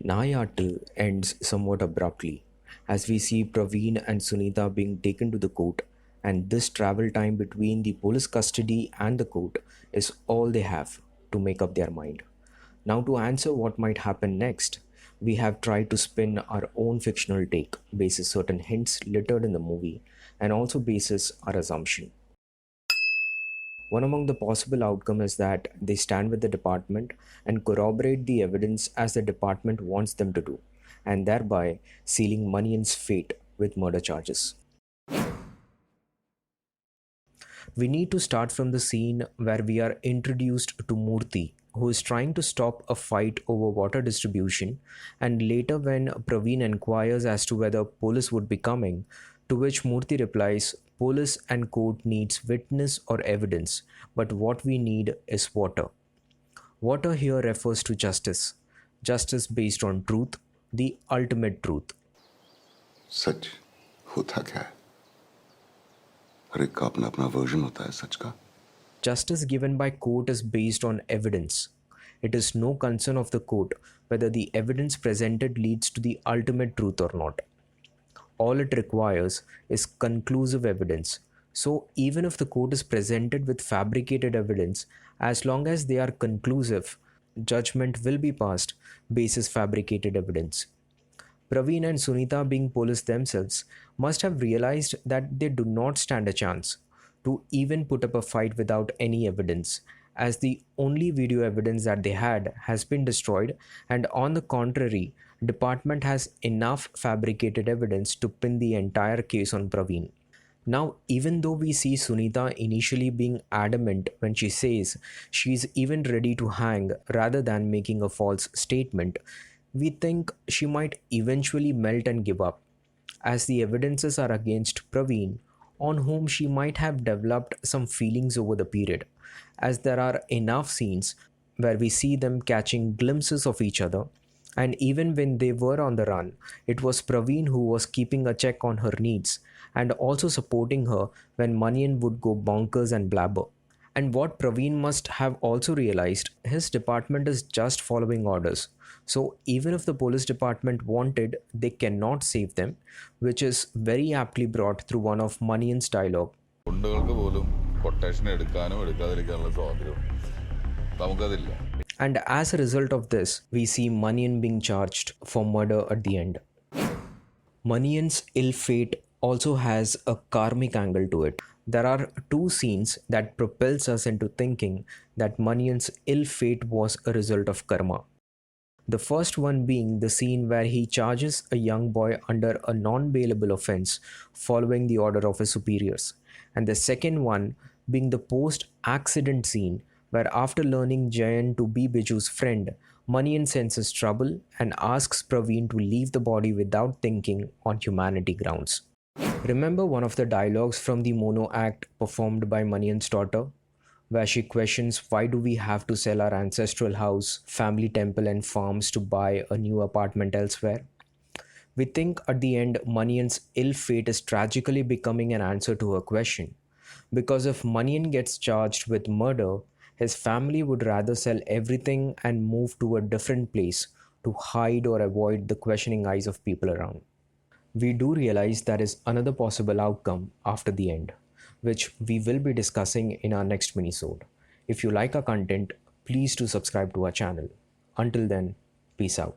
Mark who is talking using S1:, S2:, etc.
S1: Nayattu ends somewhat abruptly, as we see Praveen and Sunita being taken to the court, and this travel time between the police custody and the court is all they have to make up their mind. Now, to answer what might happen next, we have tried to spin our own fictional take, basis certain hints littered in the movie, and also basis our assumption. One among the possible outcomes is that they stand with the department and corroborate the evidence as the department wants them to do, and thereby sealing Maniyan's fate with murder charges. We need to start from the scene where we are introduced to Murthy, who is trying to stop a fight over water distribution, and later when Praveen inquires as to whether police would be coming, to which Murthy replies, police and court needs witness or evidence, but what we need is water. Water here refers to justice. Justice based on truth, the ultimate truth.
S2: सच होता क्या है? हर एक का अपना अपना version होता है सच का.
S1: Justice given by court is based on evidence. It is no concern of the court whether the evidence presented leads to the ultimate truth or not. All it requires is conclusive evidence. So, even if the court is presented with fabricated evidence, as long as they are conclusive, judgment will be passed basis fabricated evidence. Praveen and Sunita, being police themselves, must have realized that they do not stand a chance to even put up a fight without any evidence, as the only video evidence that they had has been destroyed, and on the contrary, department has enough fabricated evidence to pin the entire case on Praveen. Now, even though we see Sunita initially being adamant when she says she's even ready to hang rather than making a false statement, we think she might eventually melt and give up, as the evidences are against Praveen, on whom she might have developed some feelings over the period, as there are enough scenes where we see them catching glimpses of each other, and even when they were on the run, it was Praveen who was keeping a check on her needs and also supporting her when Maniyan would go bonkers and blabber. And what Praveen must have also realized, his department is just following orders. So even if the police department wanted, they cannot save them, which is very aptly brought through one of Maniyan's dialogue. And as a result of this, we see Maniyan being charged for murder at the end. Maniyan's ill fate also has a karmic angle to it. There are two scenes that propels us into thinking that Maniyan's ill fate was a result of karma. The first one being the scene where he charges a young boy under a non-bailable offense following the order of his superiors, and the second one being the post-accident scene where after learning Jayan to be Biju's friend, Maniyan senses trouble and asks Praveen to leave the body without thinking on humanity grounds. Remember one of the dialogues from the mono act performed by Maniyan's daughter, where she questions why do we have to sell our ancestral house, family temple and farms to buy a new apartment elsewhere? We think at the end Maniyan's ill fate is tragically becoming an answer to her question, because if Maniyan gets charged with murder, his family would rather sell everything and move to a different place to hide or avoid the questioning eyes of people around. We do realize there is another possible outcome after the end, which we will be discussing in our next minisode. If you like our content, please do subscribe to our channel. Until then, peace out.